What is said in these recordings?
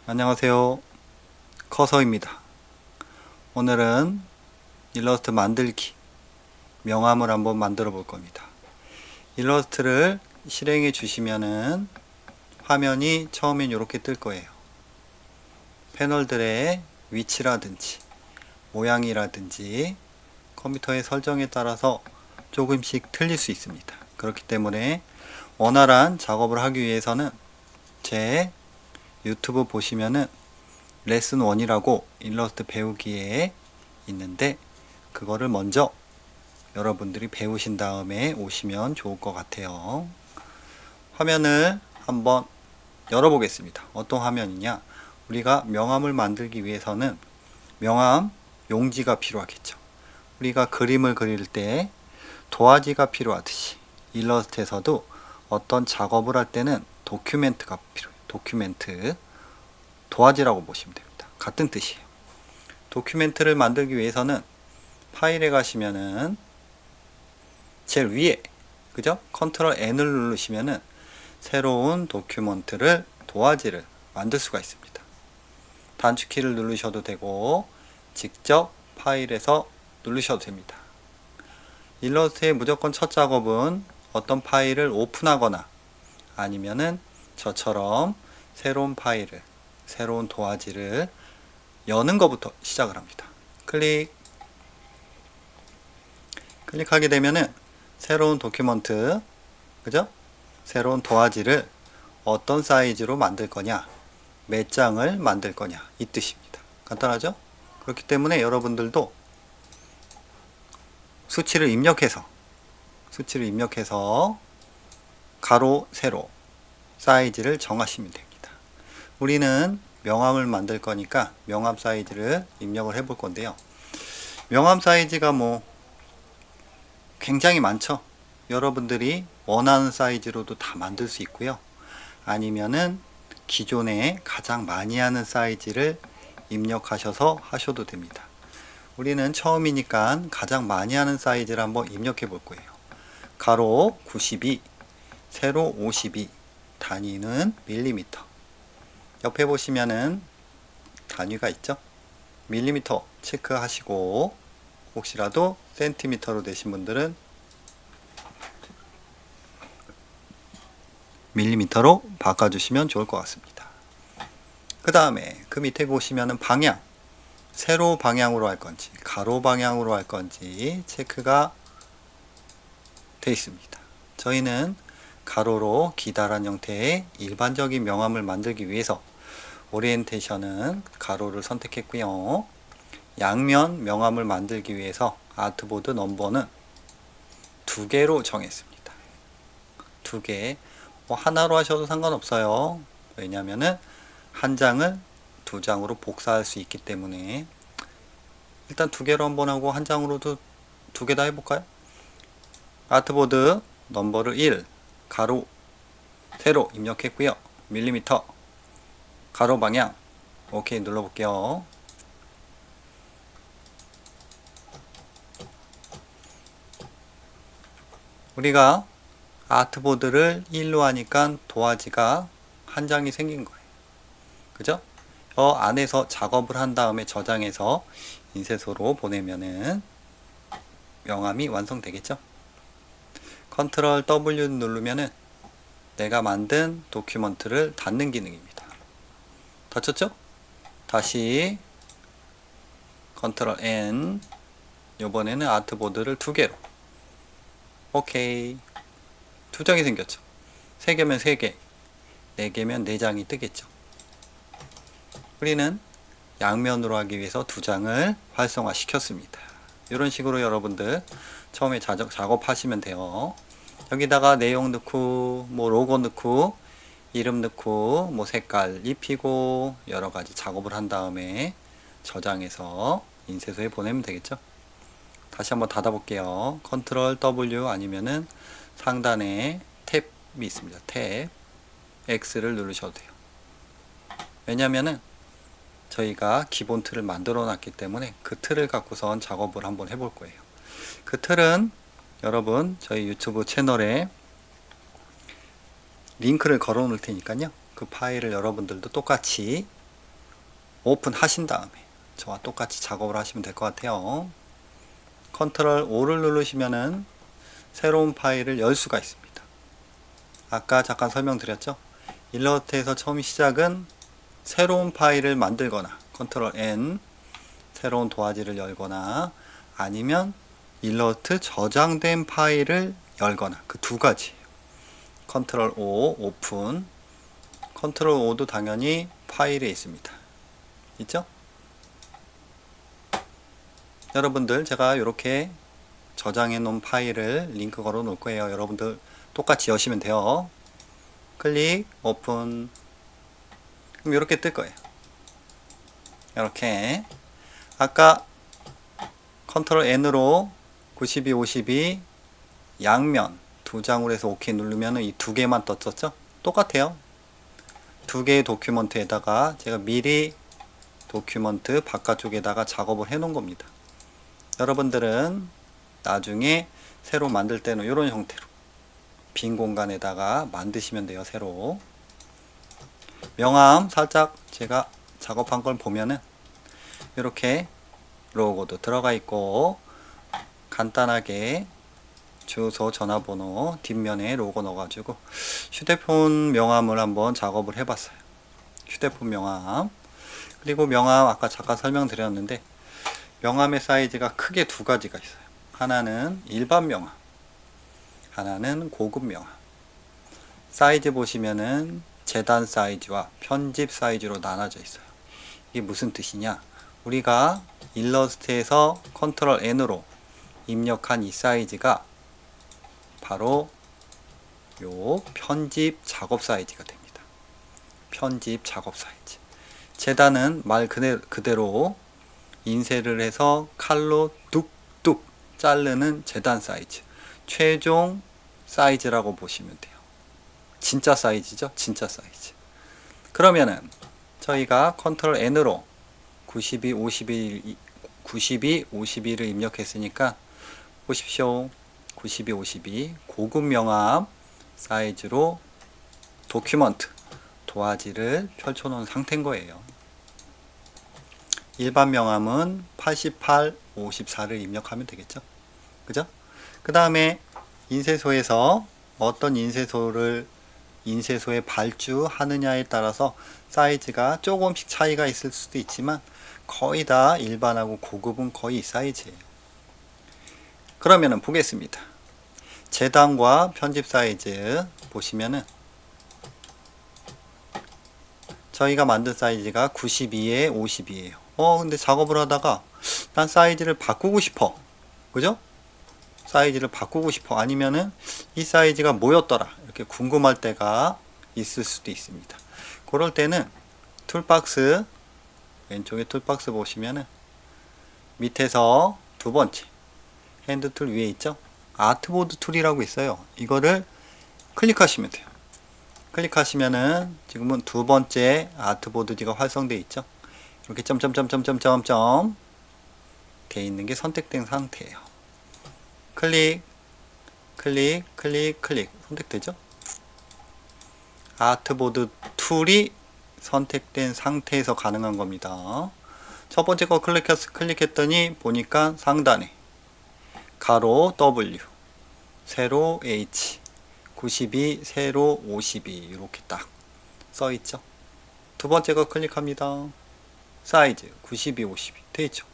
안녕하세요. 커서입니다. 오늘은 일러스트 만들기 명암을 한번 만들어 볼 겁니다. 일러스트를 실행해 주시면은 화면이 처음엔 이렇게 뜰 거예요. 패널들의 위치라든지 모양이라든지 컴퓨터의 설정에 따라서 조금씩 틀릴 수 있습니다. 그렇기 때문에 원활한 작업을 하기 위해서는 제 유튜브 보시면은 레슨 1이라고 일러스트 배우기에 있는데 그거를 먼저 여러분들이 배우신 다음에 오시면 좋을 것 같아요. 화면을 한번 열어보겠습니다. 어떤 화면이냐? 우리가 명암을 만들기 위해서는 명암 용지가 필요하겠죠. 우리가 그림을 그릴 때 도화지가 필요하듯이 일러스트에서도 어떤 작업을 할 때는 도큐멘트가 필요해요. 도큐멘트, 도화지라고 보시면 됩니다. 같은 뜻이에요. 도큐멘트를 만들기 위해서는 파일에 가시면은 제일 위에, 그죠? 컨트롤 N을 누르시면은 새로운 도큐멘트를, 도화지를 만들 수가 있습니다. 단축키를 누르셔도 되고 직접 파일에서 누르셔도 됩니다. 일러스트의 무조건 첫 작업은 어떤 파일을 오픈하거나 아니면은 저처럼 새로운 파일을, 새로운 도화지를 여는 것부터 시작을 합니다. 클릭하게 되면은 새로운 도큐먼트, 그죠? 새로운 도화지를 어떤 사이즈로 만들 거냐, 몇 장을 만들 거냐, 이 뜻입니다. 간단하죠? 그렇기 때문에 여러분들도 수치를 입력해서 가로, 세로 사이즈를 정하시면 됩니다. 우리는 명암을 만들 거니까 명암 사이즈를 입력을 해 볼 건데요. 명암 사이즈가 굉장히 많죠. 여러분들이 원하는 사이즈로도 다 만들 수 있고요. 아니면은 기존에 가장 많이 하는 사이즈를 입력하셔서 하셔도 됩니다. 우리는 처음이니까 가장 많이 하는 사이즈를 한번 입력해 볼 거예요. 가로 92, 세로 52, 단위는 밀리미터. 옆에 보시면은 단위가 있죠. 밀리미터 체크하시고 혹시라도 센티미터로 되신 분들은 밀리미터로 바꿔주시면 좋을 것 같습니다. 그 다음에 그 밑에 보시면은 방향, 세로 방향으로 할 건지 가로 방향으로 할 건지 체크가 되어 있습니다. 저희는 가로로 기다란 형태의 일반적인 명암을 만들기 위해서 오리엔테이션은 가로를 선택했고요. 양면 명암을 만들기 위해서 아트보드 넘버는 2개로 정했습니다. 2개. 하나로 하셔도 상관없어요. 왜냐면은 한 장을 2장으로 복사할 수 있기 때문에 일단 2개로 한번 하고 한 장으로도 2개 다 해볼까요? 아트보드 넘버를 1 가로 세로 입력했고요. 밀리미터 가로 방향 오케이 눌러볼게요. 우리가 아트보드를 1로 하니까 도화지가 한 장이 생긴 거예요. 그죠? 안에서 작업을 한 다음에 저장해서 인쇄소로 보내면은 명암이 완성되겠죠? 컨트롤 W 누르면은 내가 만든 도큐먼트를 닫는 기능입니다. 닫혔죠? 다시 컨트롤 N, 이번에는 아트보드를 2개로 오케이. 2장이 생겼죠. 3개면 3개, 4개면 4장이 뜨겠죠. 우리는 양면으로 하기 위해서 2장을 활성화 시켰습니다. 이런 식으로 여러분들 처음에 작업하시면 돼요. 여기다가 내용 넣고 로고 넣고 이름 넣고 색깔 입히고 여러가지 작업을 한 다음에 저장해서 인쇄소에 보내면 되겠죠. 다시 한번 닫아 볼게요. 컨트롤 W 아니면은 상단에 탭이 있습니다. 탭 X를 누르셔도 돼요. 왜냐면은 저희가 기본 틀을 만들어 놨기 때문에 그 틀을 갖고선 작업을 한번 해볼 거예요. 그 틀은 여러분 저희 유튜브 채널에 링크를 걸어 놓을 테니까요. 그 파일을 여러분들도 똑같이 오픈하신 다음에 저와 똑같이 작업을 하시면 될 것 같아요. 컨트롤 O를 누르시면은 새로운 파일을 열 수가 있습니다. 아까 잠깐 설명드렸죠? 일러스트에서 처음 시작은 새로운 파일을 만들거나 컨트롤 N 새로운 도화지를 열거나 아니면 일러스트 저장된 파일을 열거나 그 두 가지. 컨트롤 O 오픈. 컨트롤 O도 당연히 파일에 있습니다. 있죠? 여러분들 제가 이렇게 저장해 놓은 파일을 링크 걸어 놓을 거예요. 여러분들 똑같이 여시면 돼요. 클릭 오픈. 그럼 이렇게 뜰 거예요. 이렇게 아까 컨트롤 N으로 92, 52 양면 두 장으로 해서 OK 누르면 이 두 개만 떴었죠? 똑같아요. 두 개의 도큐먼트에다가 제가 미리 도큐먼트 바깥쪽에다가 작업을 해 놓은 겁니다. 여러분들은 나중에 새로 만들 때는 이런 형태로 빈 공간에다가 만드시면 돼요. 새로 명암 살짝 제가 작업한 걸 보면은 이렇게 로고도 들어가 있고 간단하게 주소 전화번호 뒷면에 로고 넣어가지고 휴대폰 명함을 한번 작업을 해봤어요. 휴대폰 명함. 그리고 명함 아까 잠깐 설명드렸는데 명함의 사이즈가 크게 두 가지가 있어요. 하나는 일반 명함, 하나는 고급 명함. 사이즈 보시면은 재단 사이즈와 편집 사이즈로 나눠져 있어요. 이게 무슨 뜻이냐? 우리가 일러스트에서 컨트롤 N으로 입력한 이 사이즈가 바로 요 편집 작업 사이즈가 됩니다. 편집 작업 사이즈. 재단은 말 그대로 인쇄를 해서 칼로 뚝뚝 자르는 재단 사이즈. 최종 사이즈라고 보시면 돼요. 진짜 사이즈죠? 진짜 사이즈. 그러면은 저희가 컨트롤 N으로 92, 52를 입력했으니까 보십시오. 92, 52 고급 명함 사이즈로 도큐먼트 도화지를 펼쳐놓은 상태인 거예요. 일반 명함은 88, 54를 입력하면 되겠죠. 그죠? 그 다음에 인쇄소에서 어떤 인쇄소에 발주하느냐에 따라서 사이즈가 조금씩 차이가 있을 수도 있지만 거의 다 일반하고 고급은 거의 이 사이즈예요. 그러면은 보겠습니다. 재단과 편집 사이즈 보시면은 저희가 만든 사이즈가 92에 50이에요. 근데 작업을 하다가 난 사이즈를 바꾸고 싶어. 그죠? 사이즈를 바꾸고 싶어. 아니면은 이 사이즈가 뭐였더라. 이렇게 궁금할 때가 있을 수도 있습니다. 그럴 때는 툴박스, 왼쪽에 툴박스 보시면은 밑에서 두 번째 핸드 툴 위에 있죠? 아트보드 툴이라고 있어요. 이거를 클릭하시면 돼요. 클릭하시면은 지금은 두 번째 아트보드지가 활성되어 있죠? 이렇게 점점점점점점점 되어 있는 게 선택된 상태예요. 클릭, 클릭, 클릭, 클릭 선택되죠? 아트보드 툴이 선택된 상태에서 가능한 겁니다. 첫 번째 거 클릭했더니 보니까 상단에 가로 W, 세로 H, 92, 세로 52 이렇게 딱 써있죠. 두 번째 거 클릭합니다. 사이즈 92, 52 되어있죠.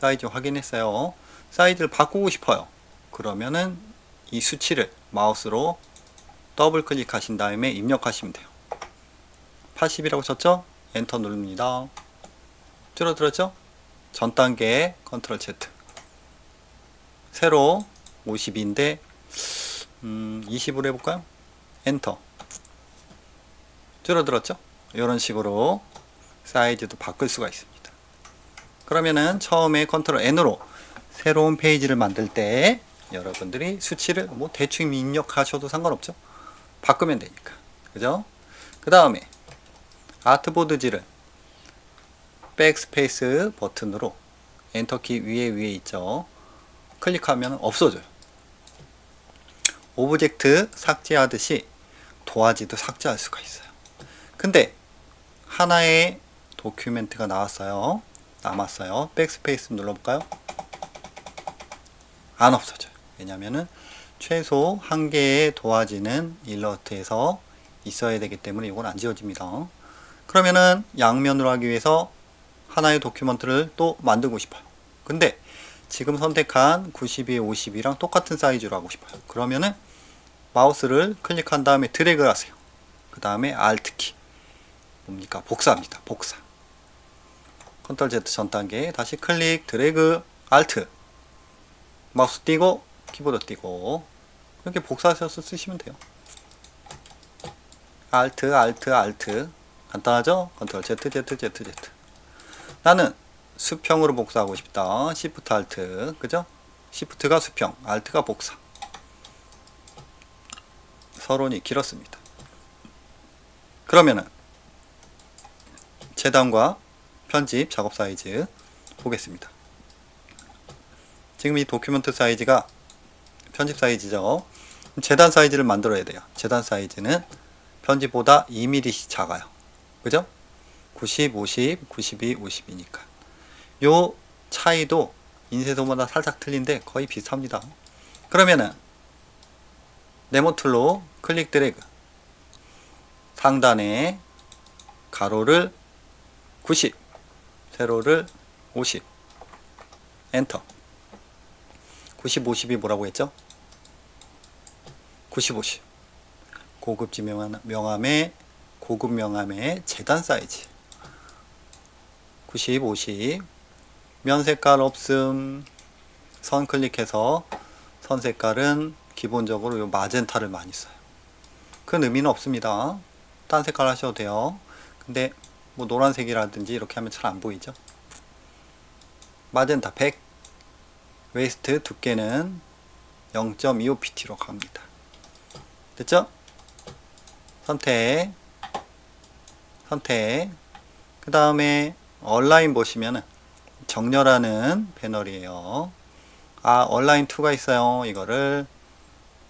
사이즈 확인했어요. 사이즈를 바꾸고 싶어요. 그러면은 이 수치를 마우스로 더블 클릭하신 다음에 입력하시면 돼요. 80이라고 쳤죠? 엔터 누릅니다. 줄어들었죠? 전 단계 컨트롤 Z. 세로 52인데 20으로 해볼까요? 엔터. 줄어들었죠? 이런 식으로 사이즈도 바꿀 수가 있습니다. 그러면은 처음에 컨트롤 N으로 새로운 페이지를 만들 때 여러분들이 수치를 뭐 대충 입력하셔도 상관없죠? 바꾸면 되니까. 그죠? 그 다음에 아트보드지를 백스페이스 버튼으로 엔터키 위에 있죠? 클릭하면 없어져요. 오브젝트 삭제하듯이 도화지도 삭제할 수가 있어요. 근데 하나의 도큐멘트가 나왔어요. 남았어요. 백스페이스 눌러볼까요? 안 없어져요. 왜냐면은 최소 1개의 도화지는 일러스트에서 있어야 되기 때문에 이건 안 지워집니다. 그러면은 양면으로 하기 위해서 하나의 도큐먼트를 또 만들고 싶어요. 근데 지금 선택한 92, 50이랑 똑같은 사이즈로 하고 싶어요. 그러면은 마우스를 클릭한 다음에 드래그를 하세요. 그 다음에 Alt키 뭡니까? 복사합니다. 복사. Ctrl Z 전 단계 다시 클릭, 드래그, Alt 마우스 띄고 키보드 띄고 이렇게 복사하셔서 쓰시면 돼요. Alt, Alt, Alt 간단하죠? Ctrl Z, Z, Z, Z 나는 수평으로 복사하고 싶다. Shift, Alt 그죠? Shift가 수평, Alt가 복사. 서론이 길었습니다. 그러면은 재단과 편집 작업 사이즈 보겠습니다. 지금 이 도큐멘트 사이즈가 편집 사이즈죠. 재단 사이즈를 만들어야 돼요. 재단 사이즈는 편집보다 2mm씩 작아요. 그죠? 90, 50, 92, 50이니까 요 차이도 인쇄소마다 살짝 틀린데 거의 비슷합니다. 그러면은 네모 툴로 클릭 드래그 상단에 가로를 90 세로를 50 엔터 90, 50이 뭐라고 했죠? 90, 50 고급지 명함의 고급 명함의 재단 사이즈 90, 50 면 색깔 없음 선 클릭해서 선 색깔은 기본적으로 요 마젠타를 많이 써요. 큰 의미는 없습니다. 딴 색깔 하셔도 돼요. 근데 뭐 노란색이라든지 이렇게 하면 잘 안 보이죠. 마젠타 100 웨이스트 두께는 0.25pt로 갑니다. 됐죠? 선택 그 다음에 얼라인 보시면은 정렬하는 패널이에요. 얼라인 2가 있어요. 이거를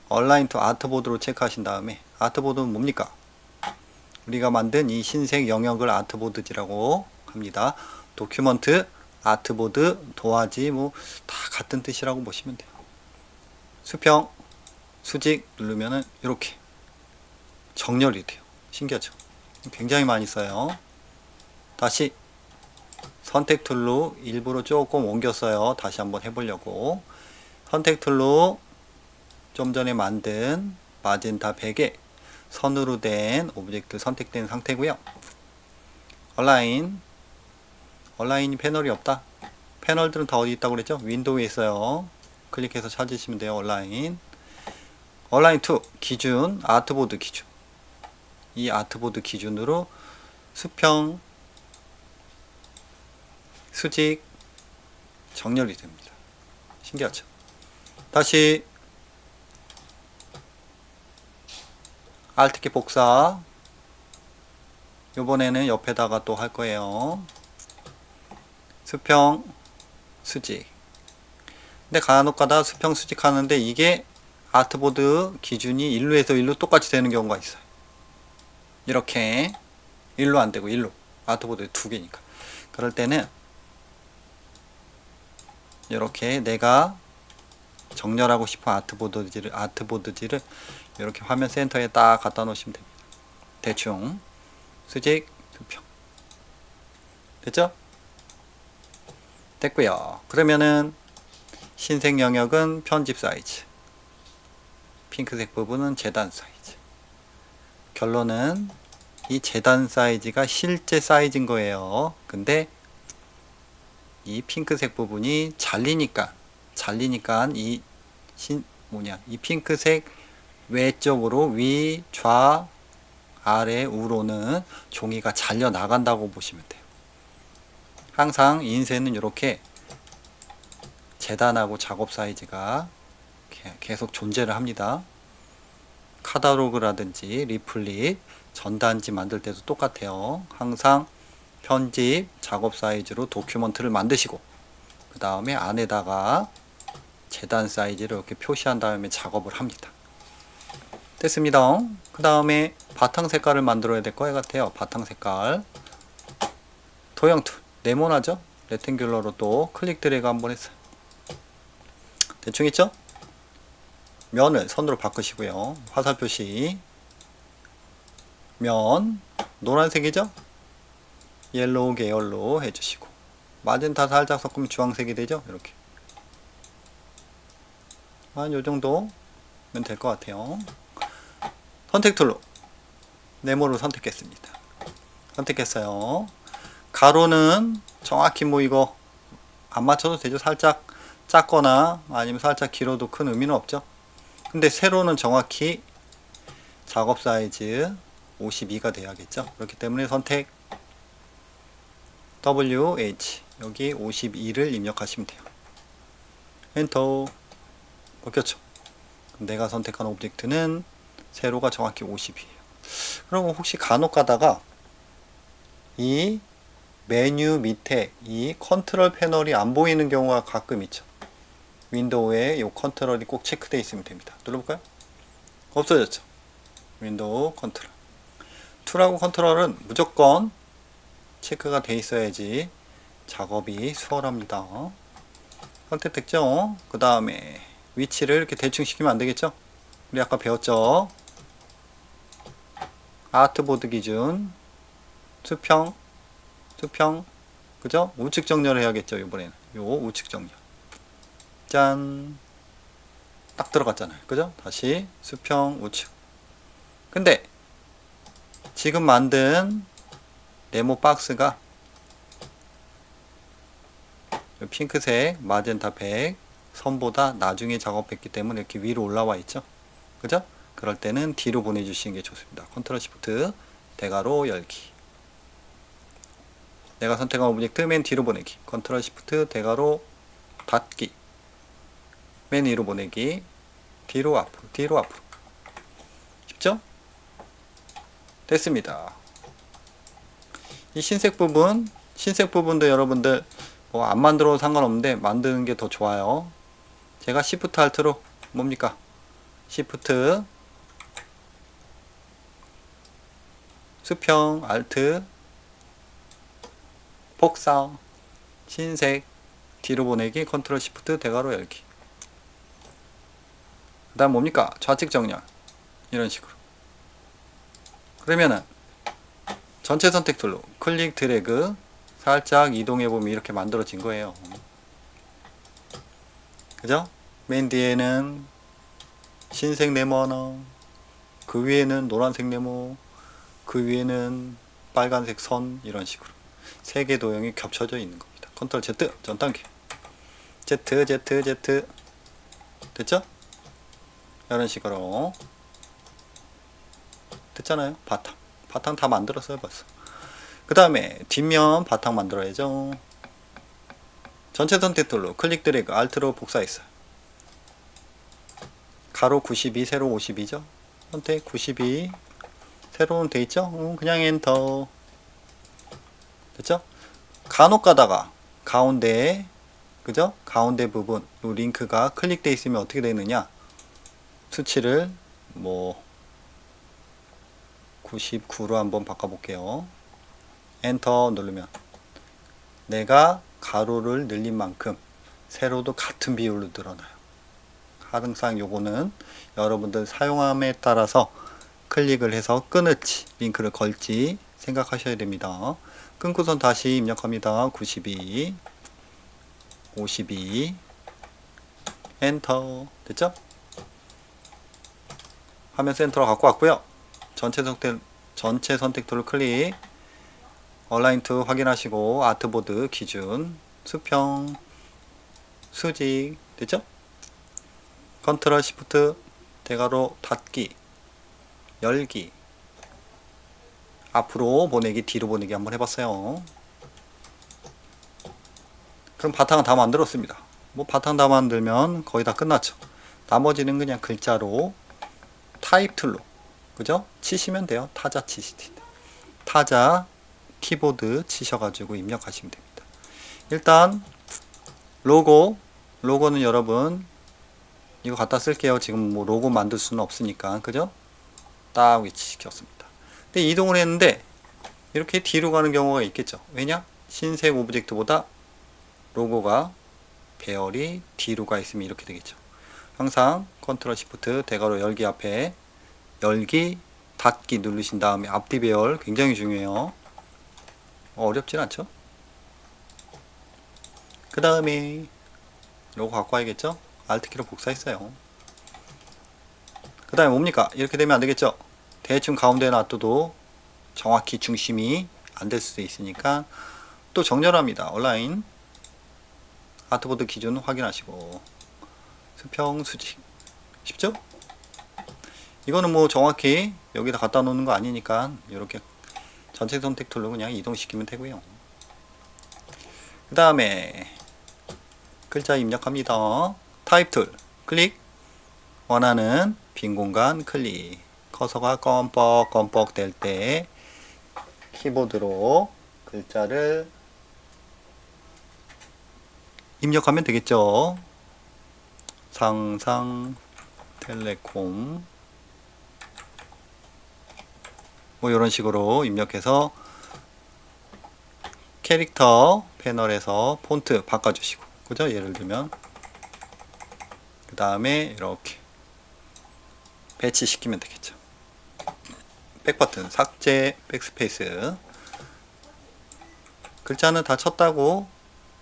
얼라인 2 아트보드로 체크하신 다음에 아트보드는 뭡니까? 우리가 만든 이 흰색 영역을 아트보드지라고 합니다. 도큐먼트, 아트보드, 도화지 뭐 다 같은 뜻이라고 보시면 돼요. 수평, 수직 누르면은 이렇게 정렬이 돼요. 신기하죠? 굉장히 많이 써요. 다시 선택 툴로 일부러 조금 옮겼어요. 다시 한번 해보려고. 선택 툴로 좀 전에 만든 마젠타 100에 선으로 된 오브젝트 선택된 상태고요. 얼라인이 패널이 없다. 패널들은 다 어디 있다고 그랬죠? 윈도우에 있어요. 클릭해서 찾으시면 돼요. 얼라인 2 기준 아트보드 기준 이 아트보드 기준으로 수평 수직 정렬이 됩니다. 신기하죠? 다시 Alt키 복사 요번에는 옆에다가 또 할 거예요. 수평 수직 근데 간혹가다 수평 수직 하는데 이게 아트보드 기준이 1루에서 1루 똑같이 되는 경우가 있어요. 이렇게 1루 안 되고 1루 아트보드 2개니까 그럴 때는 이렇게 내가 정렬하고 싶은 아트보드지를 이렇게 화면 센터에 딱 갖다 놓으시면 됩니다. 대충 수직 수평 됐죠? 됐고요. 그러면은 흰색 영역은 편집 사이즈 핑크색 부분은 재단 사이즈 결론은 이 재단 사이즈가 실제 사이즈인 거예요. 근데 이 핑크색 부분이 잘리니까 이 핑크색 외쪽으로 위, 좌, 아래, 우로는 종이가 잘려 나간다고 보시면 돼요. 항상 인쇄는 이렇게 재단하고 작업 사이즈가 계속 존재를 합니다. 카탈로그라든지 리플릿, 전단지 만들 때도 똑같아요. 항상 편집, 작업 사이즈로 도큐먼트를 만드시고 그 다음에 안에다가 재단 사이즈를 이렇게 표시한 다음에 작업을 합니다. 됐습니다. 그 다음에 바탕 색깔을 만들어야 될 것 같아요. 바탕 색깔 도형 툴 네모나죠? 레탱귤러로 또 클릭 드래그 한번 했어요. 대충 있죠? 면을 선으로 바꾸시고요. 화살 표시 면 노란색이죠? 옐로우 계열로 해주시고 마젠타 살짝 섞으면 주황색이 되죠? 이렇게 한 요정도면 될 것 같아요. 선택 툴로 네모를 선택했습니다. 선택했어요. 가로는 정확히 뭐 이거 안 맞춰도 되죠. 살짝 작거나 아니면 살짝 길어도 큰 의미는 없죠. 근데 세로는 정확히 작업 사이즈 52가 돼야겠죠. 그렇기 때문에 선택 WH 여기 52를 입력하시면 돼요. 엔터. 바뀌었죠. 내가 선택한 오브젝트는 세로가 정확히 50이에요. 그럼 혹시 간혹 가다가 이 메뉴 밑에 이 컨트롤 패널이 안 보이는 경우가 가끔 있죠. 윈도우에 이 컨트롤이 꼭 체크되어 있으면 됩니다. 눌러볼까요? 없어졌죠. 윈도우 컨트롤. 툴하고 컨트롤은 무조건 체크가 돼 있어야지 작업이 수월합니다. 선택됐죠? 그 다음에 위치를 이렇게 대충 시키면 안 되겠죠? 우리 아까 배웠죠? 아트보드 기준 수평 그죠? 우측 정렬을 해야겠죠. 이번에는 요 우측 정렬 짠 딱 들어갔잖아요. 그죠? 다시 수평 우측. 근데 지금 만든 네모 박스가 핑크색 마젠타 100 선보다 나중에 작업했기 때문에 이렇게 위로 올라와 있죠. 그죠? 그럴 때는 뒤로 보내주시는 게 좋습니다. 컨트롤 시프트 대괄호 열기. 내가 선택한 오브젝트 맨 뒤로 보내기. 컨트롤 시프트 대괄호 닫기. 맨 위로 보내기. 뒤로 앞으로 쉽죠? 됐습니다. 이 흰색 부분도 여러분들 뭐 안 만들어도 상관없는데 만드는 게 더 좋아요. 제가 시프트 알트로 뭡니까? 시프트 수평 알트 복사 흰색 뒤로 보내기 컨트롤 시프트 대괄호 열기. 그 다음 뭡니까? 좌측 정렬 이런 식으로. 그러면은 전체 선택 툴로 클릭 드래그 살짝 이동해 보면 이렇게 만들어진 거예요. 그죠? 맨 뒤에는 흰색 네모 하나, 그 위에는 노란색 네모, 그 위에는 빨간색 선 이런 식으로 세 개 도형이 겹쳐져 있는 겁니다. 컨트롤 Z 전 단계 Z 됐죠? 이런 식으로 됐잖아요. 바탕 다 만들었어요 벌써. 그 다음에 뒷면 바탕 만들어야죠. 전체 선택 툴로 클릭 드래그 알트로 복사했어요. 가로 92 세로 52죠. 선택 92 세로는 돼있죠. 그냥 엔터. 됐죠? 간혹 가다가 가운데 그죠? 가운데 부분 요 링크가 클릭되어 있으면 어떻게 되느냐, 수치를 뭐 99로 한번 바꿔볼게요. 엔터 누르면 내가 가로를 늘린 만큼 세로도 같은 비율로 늘어나요. 항상 요거는 여러분들 사용함에 따라서 클릭을 해서 끊을지 링크를 걸지 생각하셔야 됩니다. 끊고선 다시 입력합니다. 92 52 엔터. 됐죠? 화면 센터로 갖고 왔고요. 전체 선택 툴을 클릭 얼라인 투 확인하시고 아트보드 기준 수평 수직 됐죠? 컨트롤 시프트 대괄호 닫기 열기 앞으로 보내기 뒤로 보내기 한번 해봤어요. 그럼 바탕은 다 만들었습니다. 뭐 바탕 다 만들면 거의 다 끝났죠. 나머지는 그냥 글자로 타입 툴로 그죠? 치시면 돼요. 타자 치시듯이 타자 키보드 치셔가지고 입력하시면 됩니다. 일단 로고는 여러분 이거 갖다 쓸게요. 지금 뭐 로고 만들 수는 없으니까 그죠? 딱 위치시켰습니다. 근데 이동을 했는데 이렇게 뒤로 가는 경우가 있겠죠. 왜냐? 흰색 오브젝트보다 로고가 배열이 뒤로 가 있으면 이렇게 되겠죠. 항상 컨트롤 시프트 대괄호 열기 앞에 열기 닫기 누르신 다음에 앞뒤 배열 굉장히 중요해요. 어렵진 않죠. 그 다음에 로고 갖고 와야겠죠. Alt키로 복사했어요. 그 다음에 뭡니까? 이렇게 되면 안 되겠죠. 대충 가운데에 놔둬도 정확히 중심이 안 될 수도 있으니까 또 정렬합니다. 온라인 아트보드 기준 확인하시고 수평 수직 쉽죠? 이거는 뭐 정확히 여기다 갖다 놓는 거 아니니까 이렇게 전체 선택 툴로 그냥 이동시키면 되고요. 그 다음에 글자 입력합니다. 타입 툴 클릭, 원하는 빈 공간 클릭, 커서가 껌뻑껌뻑 될 때 키보드로 글자를 입력하면 되겠죠. 상상텔레콤 뭐 이런 식으로 입력해서 캐릭터 패널에서 폰트 바꿔주시고, 그죠? 예를 들면 그 다음에 이렇게 배치시키면 되겠죠. 백버튼 삭제, 백스페이스. 글자는 다 쳤다고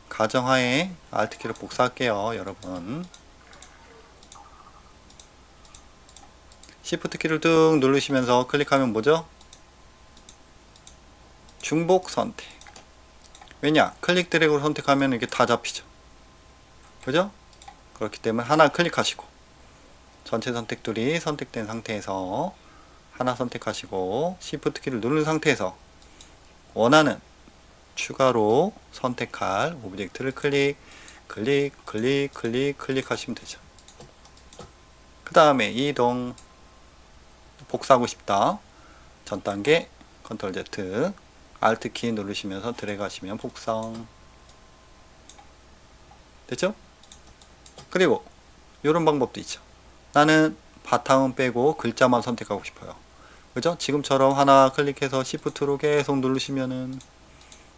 가정하에 Alt키를 복사할게요. 여러분 Shift키를 뚝 누르시면서 클릭하면 뭐죠? 중복 선택. 왜냐? 클릭 드래그로 선택하면 이게 다 잡히죠. 그죠? 그렇기 때문에 하나 클릭하시고 전체 선택들이 선택된 상태에서 하나 선택하시고 Shift 키를 누른 상태에서 원하는 추가로 선택할 오브젝트를 클릭하시면 되죠. 그 다음에 이동, 복사하고 싶다. 전 단계 Ctrl Z, Alt 키 누르시면서 드래그 하시면 복상 됐죠? 그리고 이런 방법도 있죠. 나는 바탕은 빼고 글자만 선택하고 싶어요. 그죠? 지금처럼 하나 클릭해서 Shift로 계속 누르시면은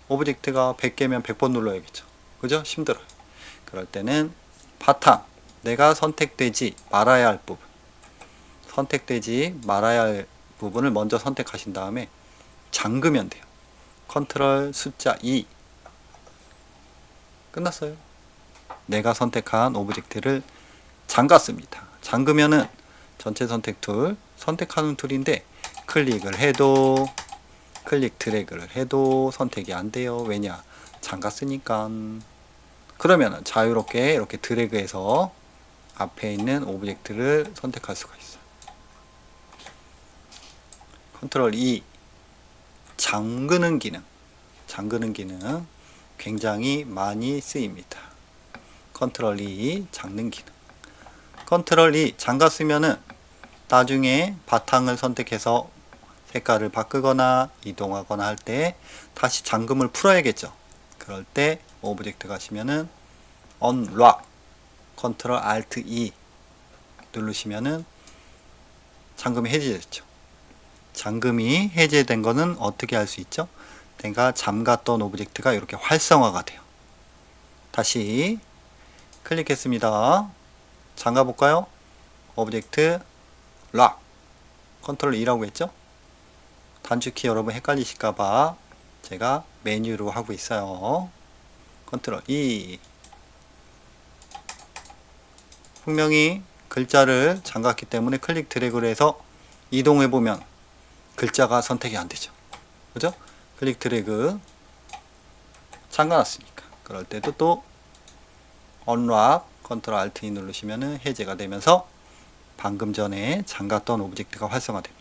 오브젝트가 100개면 100번 눌러야겠죠. 그죠? 힘들어요. 그럴 때는 바탕, 내가 선택되지 말아야 할 부분, 선택되지 말아야 할 부분을 먼저 선택하신 다음에 잠그면 돼요. 컨트롤 숫자 2 끝났어요. 내가 선택한 오브젝트를 잠갔습니다. 잠그면은 전체 선택 툴, 선택하는 툴인데 클릭을 해도 클릭 드래그를 해도 선택이 안 돼요. 왜냐? 잠갔으니까. 그러면 자유롭게 이렇게 드래그해서 앞에 있는 오브젝트를 선택할 수가 있어요. 컨트롤 2 잠그는 기능. 잠그는 기능 굉장히 많이 쓰입니다. 컨트롤 2 잠는 기능. 컨트롤 2 잠갔으면은 나중에 바탕을 선택해서 색깔을 바꾸거나 이동하거나 할 때 다시 잠금을 풀어야겠죠. 그럴 때 오브젝트 가시면은 Unlock 컨트롤 Alt E 누르시면은 잠금이 해제됐죠. 잠금이 해제된 거는 어떻게 할 수 있죠? 내가 잠갔던 오브젝트가 이렇게 활성화가 돼요. 다시 클릭했습니다. 잠가 볼까요? 오브젝트 락 컨트롤 2라고 했죠? 단축키 여러분 헷갈리실까봐 제가 메뉴로 하고 있어요. 컨트롤 2. 분명히 글자를 잠갔기 때문에 클릭 드래그를 해서 이동해 보면 글자가 선택이 안 되죠. 그죠? 클릭 드래그 잠가놨으니까. 그럴 때도 또 Unlock 컨트롤 Alt E 누르시면 해제가 되면서 방금 전에 잠갔던 오브젝트가 활성화됩니다.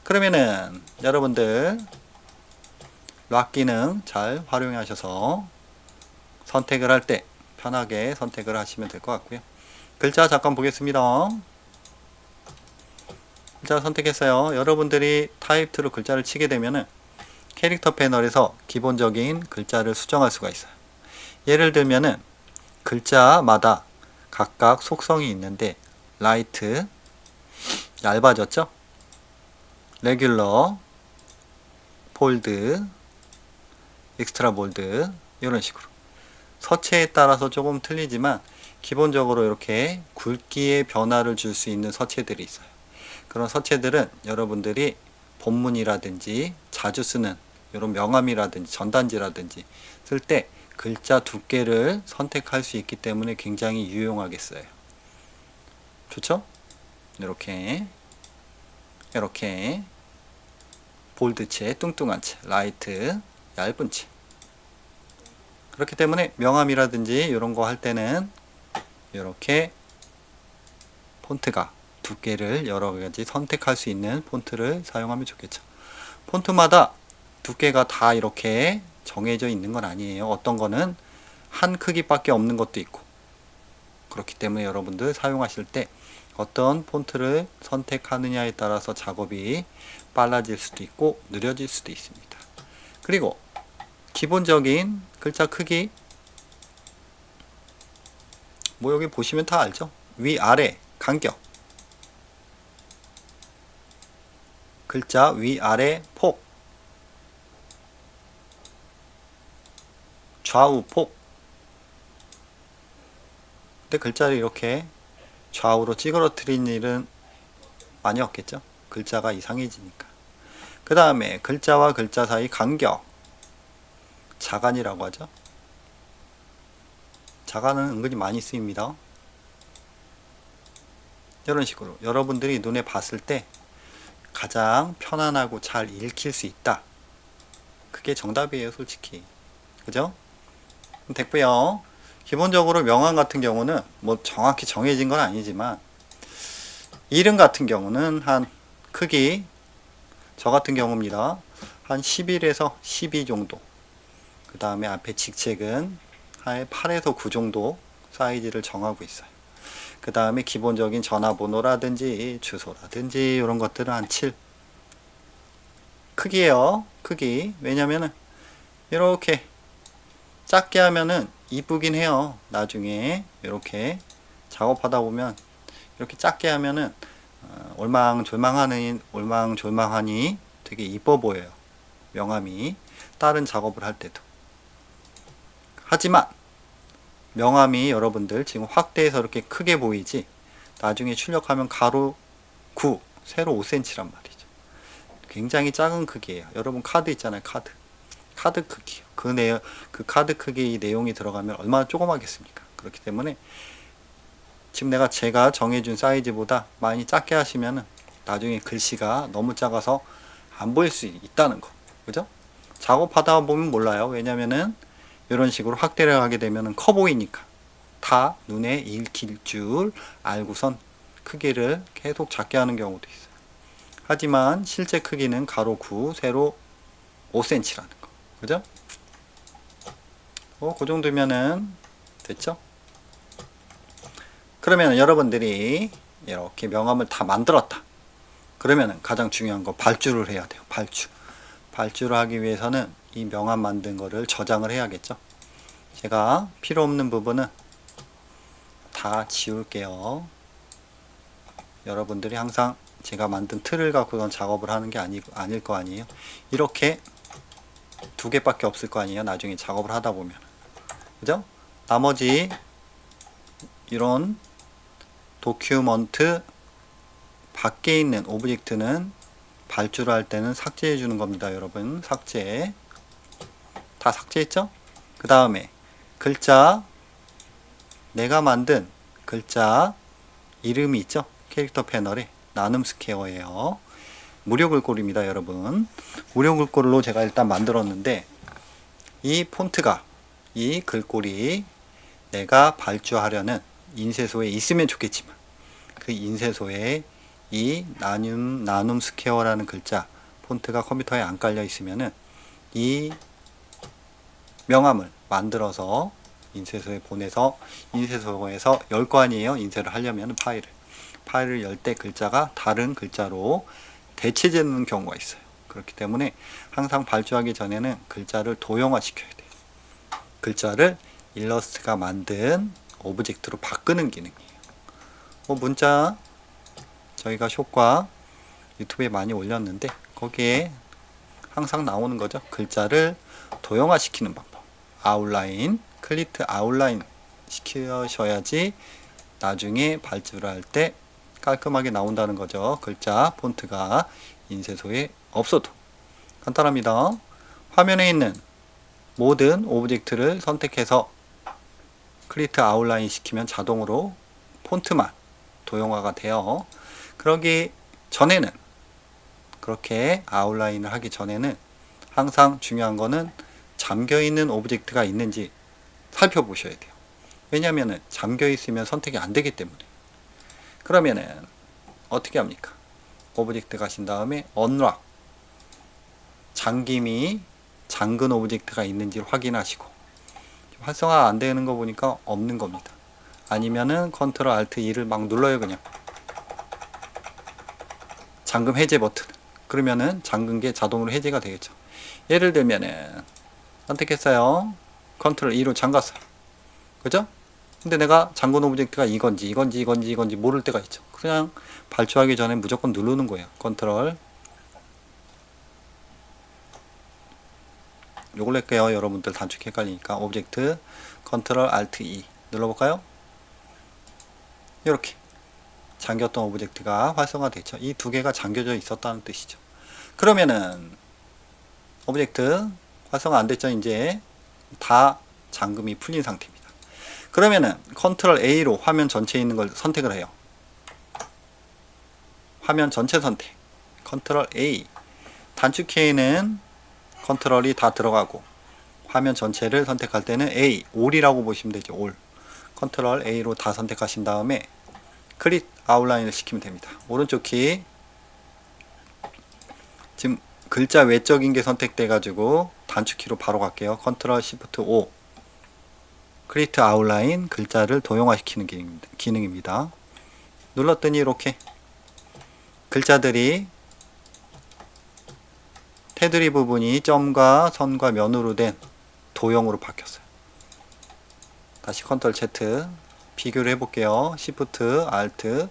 그러면은 여러분들 락 기능 잘 활용하셔서 선택을 할 때 편하게 선택을 하시면 될 것 같고요. 글자 잠깐 보겠습니다. 글자 선택했어요. 여러분들이 타입 2로 글자를 치게 되면은 캐릭터 패널에서 기본적인 글자를 수정할 수가 있어요. 예를 들면은 글자마다 각각 속성이 있는데 라이트 얇아졌죠? 레귤러, 폴드, 엑스트라 볼드 이런 식으로 서체에 따라서 조금 틀리지만 기본적으로 이렇게 굵기의 변화를 줄 수 있는 서체들이 있어요. 그런 서체들은 여러분들이 본문이라든지 자주 쓰는 이런 명암이라든지 전단지라든지 쓸 때 글자 두께를 선택할 수 있기 때문에 굉장히 유용하겠어요. 좋죠? 이렇게 볼드체, 뚱뚱한 채, 라이트, 얇은 채. 그렇기 때문에 명암이라든지 이런 거 할 때는 이렇게 폰트가 두께를 여러 가지 선택할 수 있는 폰트를 사용하면 좋겠죠. 폰트마다 두께가 다 이렇게 정해져 있는 건 아니에요. 어떤 거는 한 크기밖에 없는 것도 있고, 그렇기 때문에 여러분들 사용하실 때 어떤 폰트를 선택하느냐에 따라서 작업이 빨라질 수도 있고 느려질 수도 있습니다. 그리고 기본적인 글자 크기, 뭐 여기 보시면 다 알죠? 위아래 간격, 글자 위아래 폭, 좌우 폭. 근데 글자를 이렇게 좌우로 찌그러뜨린 일은 많이 없겠죠? 글자가 이상해지니까. 그 다음에 글자와 글자 사이 간격, 자간이라고 하죠. 자간은 은근히 많이 쓰입니다. 이런 식으로 여러분들이 눈에 봤을 때 가장 편안하고 잘 읽힐 수 있다. 그게 정답이에요, 솔직히. 그죠? 됐고요. 기본적으로 명암 같은 경우는 뭐 정확히 정해진 건 아니지만 이름 같은 경우는 한 크기, 저 같은 경우입니다. 한 11에서 12 정도. 그 다음에 앞에 직책은 한 8에서 9 정도 사이즈를 정하고 있어요. 그 다음에 기본적인 전화번호라든지 주소라든지 이런 것들은 한 7. 크기예요. 크기. 왜냐면은 이렇게 작게 하면은 이쁘긴 해요. 나중에 이렇게 작업하다 보면 이렇게 작게 하면은 올망졸망하니 되게 이뻐 보여요. 명암이 다른 작업을 할 때도. 하지만 명암이 여러분들 지금 확대해서 이렇게 크게 보이지, 나중에 출력하면 가로 9, 세로 5cm란 말이죠. 굉장히 작은 크기예요. 여러분 카드 있잖아요. 카드 크기. 그 카드 크기 내용이 들어가면 얼마나 조그마겠습니까? 그렇기 때문에 지금 제가 정해준 사이즈보다 많이 작게 하시면은 나중에 글씨가 너무 작아서 안 보일 수 있다는 거. 그죠? 작업하다 보면 몰라요. 왜냐면은 이런 식으로 확대를 하게 되면은 커 보이니까 다 눈에 익힐 줄 알고선 크기를 계속 작게 하는 경우도 있어요. 하지만 실제 크기는 가로 9, 세로 5cm라는 거. 그죠? 그 정도면은 됐죠? 그러면 여러분들이 이렇게 명암을 다 만들었다. 그러면 가장 중요한 거 발주를 해야 돼요. 발주를 하기 위해서는 이 명암 만든 거를 저장을 해야겠죠. 제가 필요 없는 부분은 다 지울게요. 여러분들이 항상 제가 만든 틀을 갖고선 작업을 하는 게 아닐 거 아니에요. 이렇게 2개밖에 없을 거 아니에요. 나중에 작업을 하다 보면. 그죠? 나머지 이런 도큐먼트 밖에 있는 오브젝트는 발주를 할 때는 삭제해 주는 겁니다. 여러분 삭제 다 삭제했죠? 그 다음에 글자, 내가 만든 글자 이름이 있죠? 캐릭터 패널에 나눔 스퀘어예요. 무료 글꼴입니다. 여러분 무료 글꼴로 제가 일단 만들었는데, 이 폰트가, 이 글꼴이 내가 발주하려는 인쇄소에 있으면 좋겠지만 그 인쇄소에 이 나눔 스퀘어라는 글자 폰트가 컴퓨터에 안 깔려 있으면은 이 명암을 만들어서 인쇄소에 보내서 인쇄소에서 열 거 아니에요. 인쇄를 하려면 파일을 열 때 글자가 다른 글자로 대체되는 경우가 있어요. 그렇기 때문에 항상 발주하기 전에는 글자를 도형화 시켜야 돼요. 글자를 일러스트가 만든 오브젝트로 바꾸는 기능이에요. 문자 저희가 효과 유튜브에 많이 올렸는데 거기에 항상 나오는 거죠. 글자를 도형화시키는 방법. 아웃라인, 클리트 아웃라인 시키셔야지 나중에 발주를 할 때 깔끔하게 나온다는 거죠. 글자, 폰트가 인쇄소에 없어도. 간단합니다. 화면에 있는 모든 오브젝트를 선택해서 클리트 아웃라인 시키면 자동으로 폰트만 도형화가 돼요. 그러기 전에는, 그렇게 아웃라인을 하기 전에는 항상 중요한 거는 잠겨있는 오브젝트가 있는지 살펴보셔야 돼요. 왜냐하면 잠겨 있으면 선택이 안 되기 때문에. 그러면은 어떻게 합니까? 오브젝트 가신 다음에 언락, 잠김이 잠근 오브젝트가 있는지 확인하시고, 활성화 안 되는 거 보니까 없는 겁니다. 아니면은 컨트롤 알트 E를 막 눌러요. 그냥 잠금 해제 버튼. 그러면은 잠근 게 자동으로 해제가 되겠죠. 예를 들면은 선택했어요. 컨트롤 E로 잠갔어요. 그죠? 근데 내가 잠근 오브젝트가 이건지 모를 때가 있죠. 그냥 발주하기 전에 무조건 누르는 거예요. 컨트롤. 요걸 할게요. 여러분들 단축 헷갈리니까. 오브젝트 컨트롤 알트 E 눌러볼까요? 이렇게 잠겼던 오브젝트가 활성화됐죠. 이 두 개가 잠겨져 있었다는 뜻이죠. 그러면은 오브젝트 활성화 안 됐죠. 이제 다 잠금이 풀린 상태입니다. 그러면은 컨트롤 A로 화면 전체에 있는 걸 선택을 해요. 화면 전체 선택. 컨트롤 A. 단축키에는 컨트롤이 다 들어가고 화면 전체를 선택할 때는 A, 올이라고 보시면 되죠. 올. 컨트롤 A로 다 선택하신 다음에 클릭 아웃라인을 시키면 됩니다. 오른쪽 키. 지금 글자 외적인 게 선택돼 가지고 단축키로 바로 갈게요. 컨트롤 시프트 O. 크리에이트 아웃라인, 글자를 도형화시키는 기능입니다. 눌렀더니 이렇게 글자들이 테두리 부분이 점과 선과 면으로 된 도형으로 바뀌었어요. 다시 컨트롤 Z 비교를 해볼게요. 시프트 알트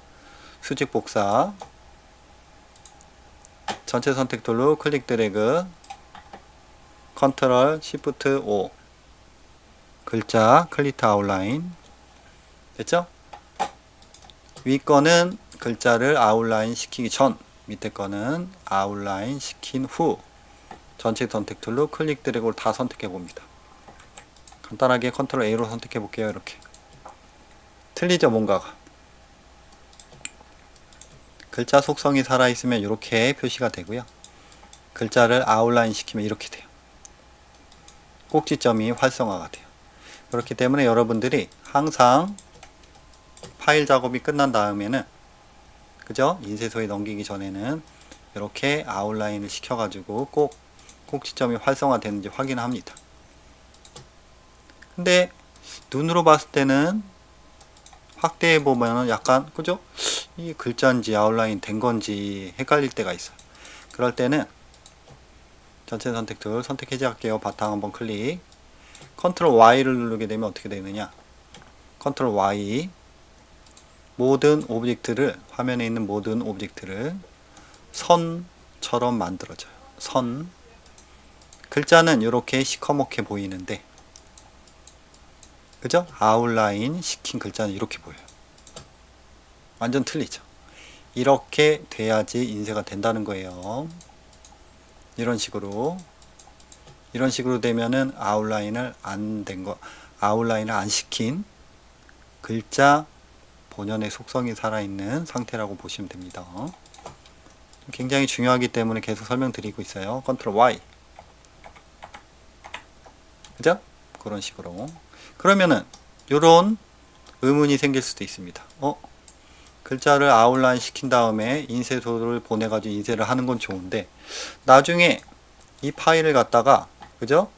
수직 복사, 전체 선택 툴로 클릭 드래그, 컨트롤 시프트 O, 글자 클리트 아웃라인. 됐죠? 위 거는 글자를 아웃라인 시키기 전, 밑에 거는 아웃라인 시킨 후. 전체 선택 툴로 클릭 드래그를 다 선택해 봅니다. 간단하게 컨트롤 A로 선택해 볼게요. 이렇게 틀리죠, 뭔가가. 글자 속성이 살아있으면 이렇게 표시가 되고요. 글자를 아웃라인 시키면 이렇게 돼요. 꼭지점이 활성화가 돼요. 그렇기 때문에 여러분들이 항상 파일 작업이 끝난 다음에는, 그죠? 인쇄소에 넘기기 전에는 이렇게 아웃라인을 시켜가지고 꼭 꼭지점이 활성화되는지 확인합니다. 근데 눈으로 봤을 때는 확대해 보면은 약간, 그죠? 이 글자인지 아웃라인 된 건지 헷갈릴 때가 있어요. 그럴 때는 전체 선택 툴 선택 해제할게요. 바탕 한번 클릭. 컨트롤 Y를 누르게 되면 어떻게 되느냐? 컨트롤 Y. 모든 오브젝트를, 화면에 있는 모든 오브젝트를 선처럼 만들어져요. 선. 글자는 이렇게 시커멓게 보이는데, 그죠? 아웃라인 시킨 글자는 이렇게 보여요. 완전 틀리죠? 이렇게 돼야지 인쇄가 된다는 거예요. 이런 식으로 되면은 아웃라인을 안 시킨 글자 본연의 속성이 살아있는 상태라고 보시면 됩니다. 굉장히 중요하기 때문에 계속 설명드리고 있어요. 컨트롤 Y. 그죠? 그런 식으로. 그러면은 요런 의문이 생길 수도 있습니다. 글자를 아웃라인 시킨 다음에 인쇄소를 보내가지고 인쇄를 하는 건 좋은데, 나중에 이 파일을 갖다가, 그죠?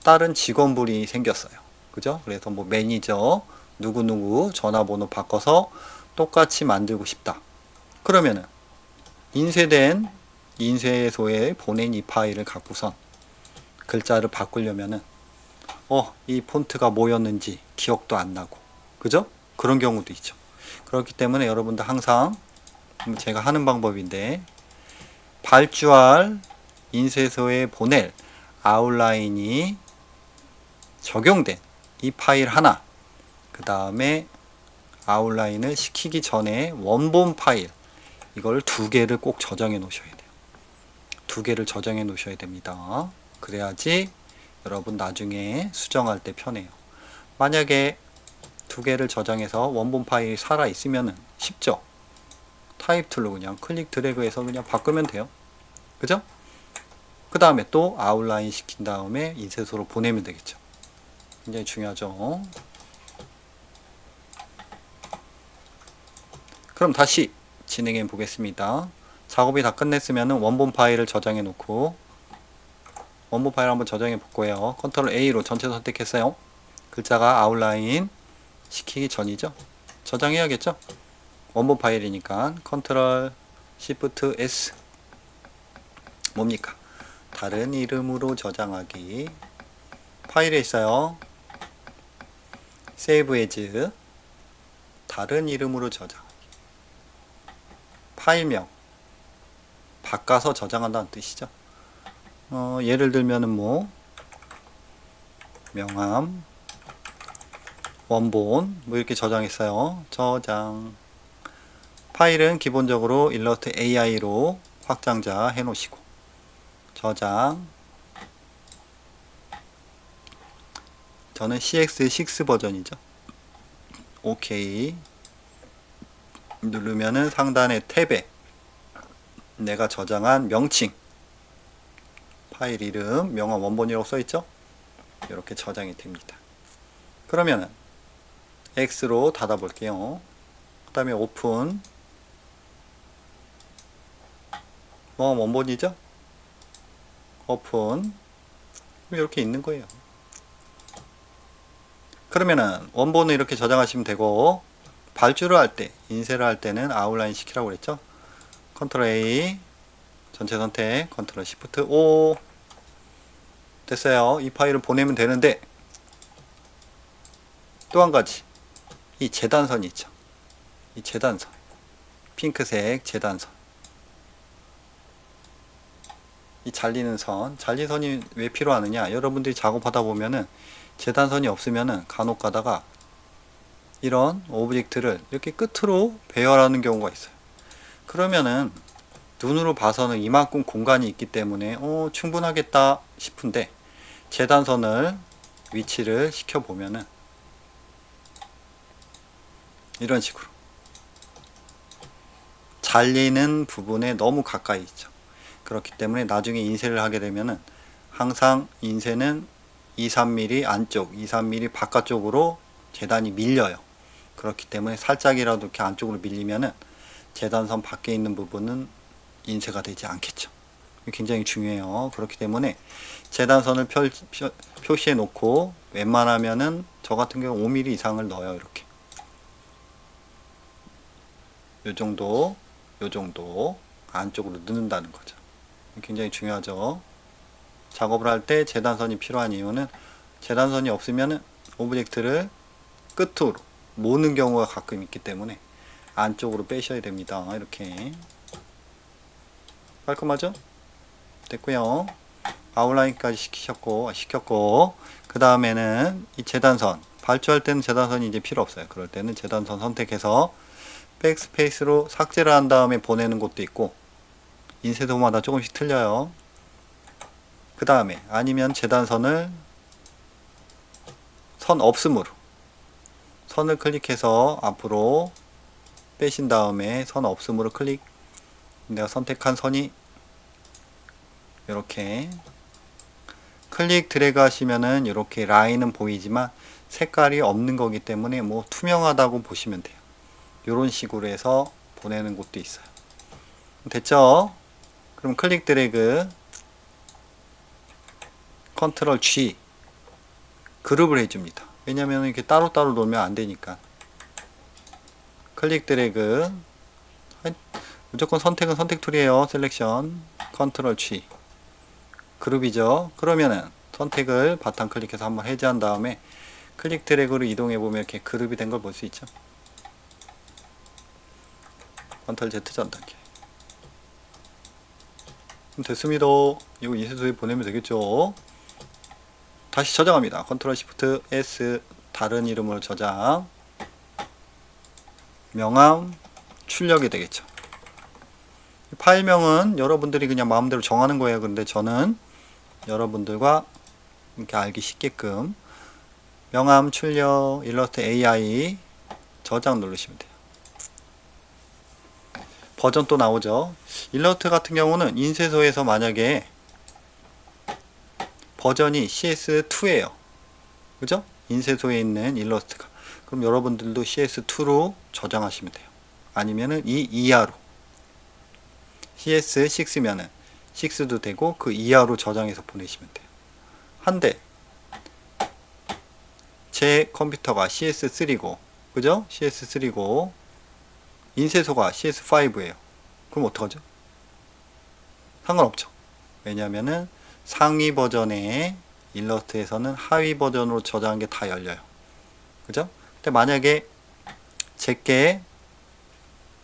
다른 직원분이 생겼어요. 그죠? 그래서 뭐 매니저 누구누구 전화번호 바꿔서 똑같이 만들고 싶다. 그러면은 인쇄된 인쇄소에 보낸 이 파일을 갖고선 글자를 바꾸려면은 이 폰트가 뭐였는지 기억도 안 나고, 그죠? 그런 경우도 있죠. 그렇기 때문에 여러분들 항상 제가 하는 방법인데, 발주할 인쇄소에 보낼 아웃라인이 적용된 이 파일 하나, 그 다음에 아웃라인을 시키기 전에 원본 파일, 이걸 2개를 꼭 저장해 놓으셔야 돼요. 2개를 저장해 놓으셔야 됩니다. 그래야지 여러분 나중에 수정할 때 편해요. 만약에 2개를 저장해서 원본 파일이 살아 있으면 쉽죠. 타입 툴로 그냥 클릭 드래그해서 그냥 바꾸면 돼요. 그죠? 그 다음에 또 아웃라인 시킨 다음에 인쇄소로 보내면 되겠죠. 굉장히 중요하죠. 그럼 다시 진행해 보겠습니다. 작업이 다 끝냈으면 원본 파일을 저장해 놓고, 원본 파일 한번 저장해 볼 거예요. 컨트롤 A로 전체 선택했어요. 글자가 아웃라인 시키기 전이죠. 저장해야겠죠. 원본 파일이니까 컨트롤 시프트 S, 뭡니까? 다른 이름으로 저장하기. 파일에 있어요. 세이브 에즈, 다른 이름으로 저장하기. 파일명 바꿔서 저장한다는 뜻이죠. 예를 들면은 뭐 명함 원본 뭐 이렇게 저장했어요. 저장. 파일은 기본적으로 일러스트 AI로 확장자 해 놓으시고, 저장. 저는 CX6 버전이죠. OK 누르면은 상단의 탭에 내가 저장한 명칭, 파일 이름, 명함 원본이라고 써있죠. 이렇게 저장이 됩니다. 그러면은 X로 닫아 볼게요. 그 다음에 오픈. 명함 원본이죠. 오픈. 이렇게 있는 거예요. 그러면은 원본을 이렇게 저장하시면 되고, 발주를 할 때, 인쇄를 할 때는 아웃라인 시키라고 그랬죠. 컨트롤 A, 전체 선택, 컨트롤 시프트 O. 됐어요. 이 파일을 보내면 되는데, 또 한 가지, 이 재단선이 있죠. 이 재단선, 핑크색 재단선, 이 잘리는 선, 잘린 선이 왜 필요하느냐, 여러분들이 작업하다 보면은 재단선이 없으면은 간혹 가다가 이런 오브젝트를 이렇게 끝으로 배열하는 경우가 있어요. 그러면은 눈으로 봐서는 이만큼 공간이 있기 때문에 충분하겠다 싶은데, 재단선을 위치를 시켜 보면은 이런 식으로 잘리는 부분에 너무 가까이 있죠. 그렇기 때문에 나중에 인쇄를 하게 되면은 항상 인쇄는 2-3mm 안쪽, 2-3mm 바깥쪽으로 재단이 밀려요. 그렇기 때문에 살짝이라도 이렇게 안쪽으로 밀리면은 재단선 밖에 있는 부분은 인쇄가 되지 않겠죠. 굉장히 중요해요. 그렇기 때문에 재단선을 표시해 놓고, 웬만하면은 저 같은 경우 5mm 이상을 넣어요. 이렇게 요 정도 안쪽으로 넣는다는 거죠. 굉장히 중요하죠. 작업을 할 때 재단선이 필요한 이유는, 재단선이 없으면 오브젝트를 끝으로 모는 경우가 가끔 있기 때문에 안쪽으로 빼셔야 됩니다. 이렇게 깔끔하죠? 됐고요. 아웃라인까지 시켰고, 그 다음에는 이 재단선, 발주할 때는 재단선이 이제 필요 없어요. 그럴 때는 재단선 선택해서 백스페이스로 삭제를 한 다음에 보내는 것도 있고, 인쇄도마다 조금씩 틀려요. 그 다음에 아니면 재단선을 선 없음으로, 선을 클릭해서 앞으로 빼신 다음에 선 없음으로 클릭. 내가 선택한 선이 이렇게 클릭 드래그 하시면은 이렇게 라인은 보이지만 색깔이 없는 거기 때문에 뭐 투명하다고 보시면 돼요. 이런 식으로 해서 보내는 곳도 있어요. 됐죠? 그럼 클릭 드래그, 컨트롤 G, 그룹을 해줍니다. 왜냐면 이렇게 따로따로 놓으면 안 되니까. 클릭 드래그, 무조건 선택은 선택 툴이에요. 셀렉션, 컨트롤 G, 그룹이죠. 그러면은 선택을 바탕 클릭해서 한번 해제한 다음에 클릭 드래그로 이동해 보면 이렇게 그룹이 된 걸 볼 수 있죠. 컨트롤 Z 전 단계. 됐습니다. 이거 인쇄소에 보내면 되겠죠. 다시 저장합니다. 컨트롤 시프트 S 다른 이름으로 저장. 명함 출력이 되겠죠. 파일명은 여러분들이 그냥 마음대로 정하는 거예요. 근데 저는 여러분들과 이렇게 알기 쉽게끔 명함 출력 일러스트 AI 저장 누르시면 돼요. 버전 또 나오죠. 일러스트 같은 경우는 인쇄소에서 만약에 버전이 CS2예요. 그죠? 인쇄소에 있는 일러스트가. 그럼 여러분들도 CS2로 저장하시면 돼요. 아니면은 이 이하로. CS6면은 6도 되고 그 이하로 저장해서 보내시면 돼요. 한데 제 컴퓨터가 CS3고 그죠? CS3고 인쇄소가 CS5예요. 그럼 어떡하죠? 상관없죠. 왜냐면은 상위 버전의 일러스트에서는 하위 버전으로 저장한 게 다 열려요. 그죠? 근데 만약에 제게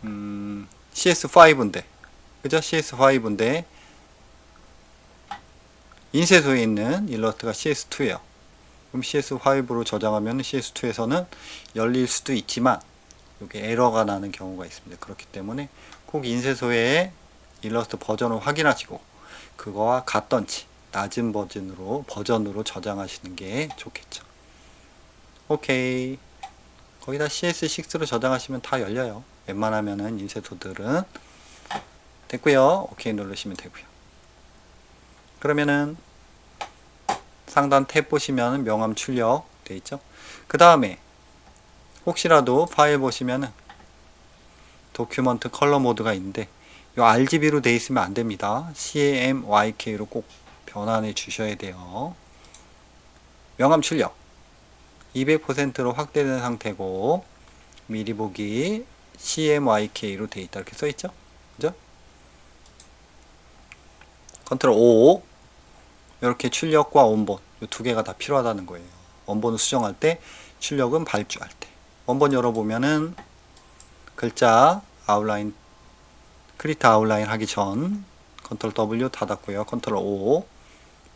CS5인데 그죠? CS5인데 인쇄소에 있는 일러스트가 CS2예요. 그럼 CS5로 저장하면 CS2에서는 열릴 수도 있지만 이게 에러가 나는 경우가 있습니다. 그렇기 때문에 꼭 인쇄소에 일러스트 버전을 확인하시고 그거와 같던지 낮은 버전으로 저장하시는 게 좋겠죠. 오케이. 거의 다 CS6로 저장하시면 다 열려요. 웬만하면은 인쇄소들은. 됐고요. 오케이 누르시면 되고요. 그러면은 상단 탭 보시면 명함 출력 돼 있죠. 그 다음에 혹시라도 파일 보시면은 도큐먼트 컬러 모드가 있는데 이 RGB로 돼 있으면 안 됩니다. CMYK로 꼭 변환해 주셔야 돼요. 명함 출력 200%로 확대된 상태고 미리 보기 CMYK로 돼 있다 이렇게 써 있죠. 그죠? 컨트롤 O 이렇게 출력과 원본 이 두 개가 다 필요하다는 거예요. 원본을 수정할 때 출력은 발주할 때. 원본 열어보면은 글자 아웃라인 크리에이트 아웃라인 하기 전 컨트롤 W 닫았고요. 컨트롤 O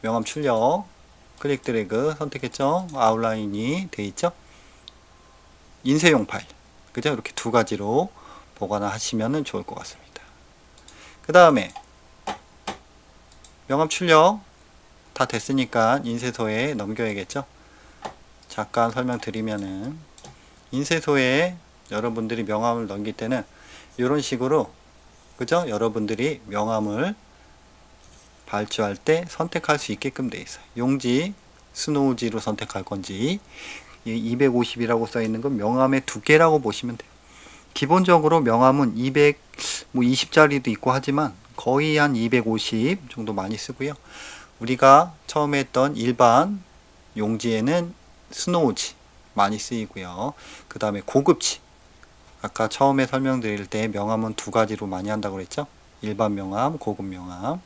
명함 출력 클릭 드래그 선택했죠. 아웃라인이 돼 있죠. 인쇄용 파일 그죠? 이렇게 두 가지로 보관하시면 좋을 것 같습니다. 그 다음에 명함 출력 다 됐으니까 인쇄소에 넘겨야겠죠. 잠깐 설명드리면은 인쇄소에 여러분들이 명함을 넘길 때는 이런 식으로 그죠? 여러분들이 명함을 발주할 때 선택할 수 있게끔 돼 있어요. 용지 스노우지로 선택할 건지 250이라고 써 있는 건 명함의 두께라고 보시면 돼요. 기본적으로 명함은 20짜리도 있고 하지만 거의 한 250 정도 많이 쓰고요. 우리가 처음에 했던 일반 용지에는 스노우지 많이 쓰이고요. 그 다음에 고급지 아까 처음에 설명드릴 때 명함은 두 가지로 많이 한다고 그랬죠. 일반 명함, 고급 명함.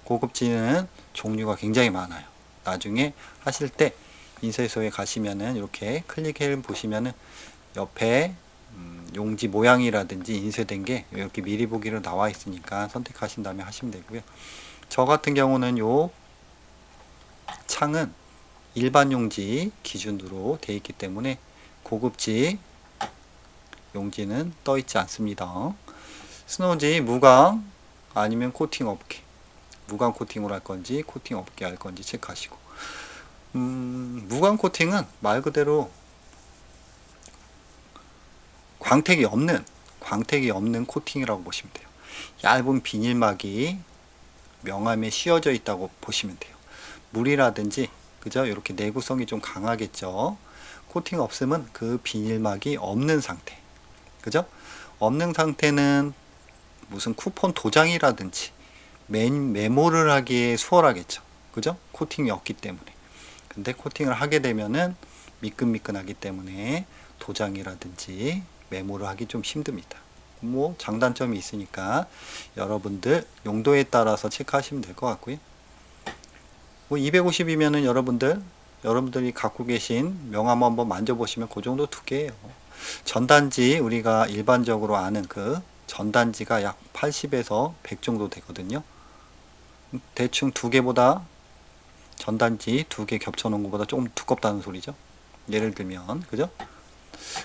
고급지는 종류가 굉장히 많아요. 나중에 하실 때 인쇄소에 가시면은 이렇게 클릭해 보시면은 옆에 용지 모양이라든지 인쇄된 게 이렇게 미리 보기로 나와 있으니까 선택하신 다음에 하시면 되고요. 저 같은 경우는 요 창은 일반 용지 기준으로 되어 있기 때문에 고급지 용지는 떠 있지 않습니다. 스노우지 무광 아니면 코팅 업계 무광 코팅으로 할 건지 코팅 업계 할 건지 체크하시고 무광 코팅은 말 그대로 광택이 없는 코팅이라고 보시면 돼요. 얇은 비닐막이 명암에 씌워져 있다고 보시면 돼요. 물이라든지 그죠? 이렇게 내구성이 좀 강하겠죠. 코팅 없으면 그 비닐막이 없는 상태. 그죠? 없는 상태는 무슨 쿠폰 도장이라든지 메모를 하기에 수월하겠죠. 그죠? 코팅이 없기 때문에. 근데 코팅을 하게 되면은 미끈미끈하기 때문에 도장이라든지 메모를 하기 좀 힘듭니다. 뭐 장단점이 있으니까 여러분들 용도에 따라서 체크하시면 될 것 같고요. 뭐 250이면은 여러분들이 갖고 계신 명함 한번 만져보시면 그 정도 두께예요. 전단지 우리가 일반적으로 아는 그 전단지가 약 80에서 100 정도 되거든요. 대충 두 개보다 전단지 두 개 겹쳐 놓은 것보다 조금 두껍다는 소리죠. 예를 들면, 그죠?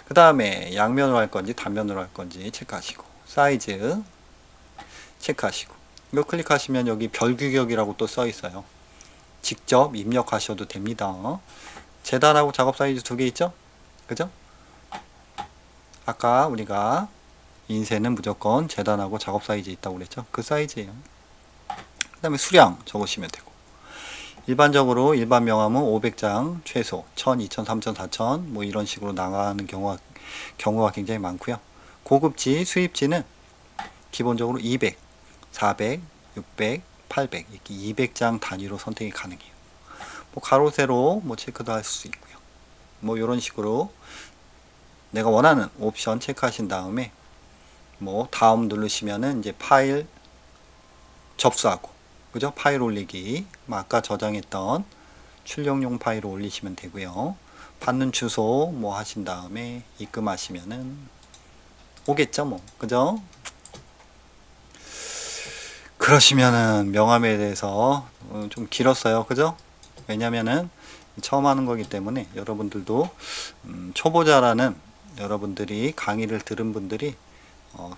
그 다음에 양면으로 할 건지 단면으로 할 건지 체크하시고, 사이즈 체크하시고, 이거 클릭하시면 여기 별 규격이라고 또 써 있어요. 직접 입력하셔도 됩니다. 재단하고 작업 사이즈 두 개 있죠? 그죠? 아까 우리가 인쇄는 무조건 재단하고 작업 사이즈 있다고 그랬죠? 그 사이즈예요. 그 다음에 수량 적으시면 되고, 일반적으로 일반 명함은 500장 최소 1000, 2000, 3000, 4000 뭐 이런 식으로 나가는 경우가 굉장히 많고요. 고급지, 수입지는 기본적으로 200, 400, 600, 800 이렇게 200장 단위로 선택이 가능해요. 뭐 가로 세로 뭐 체크도 할 수 있고요. 뭐 이런 식으로 내가 원하는 옵션 체크하신 다음에 뭐 다음 누르시면은 이제 파일 접수하고, 그죠? 파일 올리기, 아까 저장했던 출력용 파일을 올리시면 되고요. 받는 주소 뭐 하신 다음에 입금하시면은 오겠죠, 뭐. 그죠? 그러시면은 명함에 대해서 좀 길었어요. 그죠? 왜냐면은 처음 하는 거기 때문에 여러분들도 초보자라는 여러분들이 강의를 들은 분들이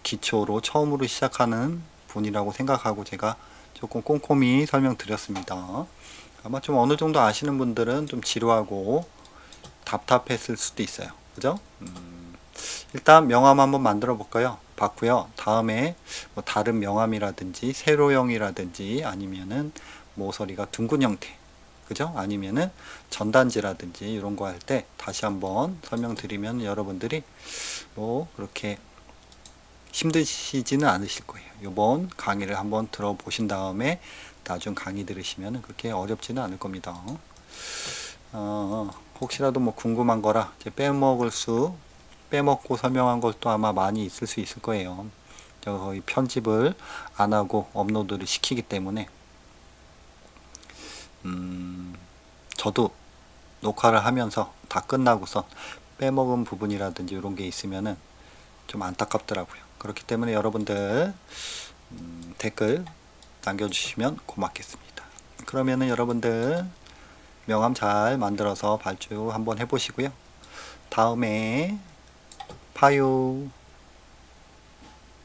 기초로 처음으로 시작하는 분이라고 생각하고 제가 조금 꼼꼼히 설명드렸습니다. 아마 좀 어느 정도 아시는 분들은 좀 지루하고 답답했을 수도 있어요. 그죠? 일단 명함 한번 만들어 볼까요? 봤고요. 다음에 뭐 다른 명함이라든지 세로형이라든지 아니면은 모서리가 둥근 형태, 그죠? 아니면은 전단지라든지 이런 거 할 때 다시 한번 설명드리면 여러분들이 뭐 그렇게 힘드시지는 않으실 거예요. 이번 강의를 한번 들어보신 다음에 나중 강의 들으시면 그렇게 어렵지는 않을 겁니다. 혹시라도 뭐 궁금한 거라 빼먹고 설명한 것도 아마 많이 있을 수 있을 거예요. 제가 거의 편집을 안 하고 업로드를 시키기 때문에 저도 녹화를 하면서 다 끝나고서 빼먹은 부분이라든지 이런 게 있으면은 좀 안타깝더라고요. 그렇기 때문에 여러분들 댓글 남겨주시면 고맙겠습니다. 그러면은 여러분들 명함 잘 만들어서 발주 한번 해보시고요. 다음에 봐요.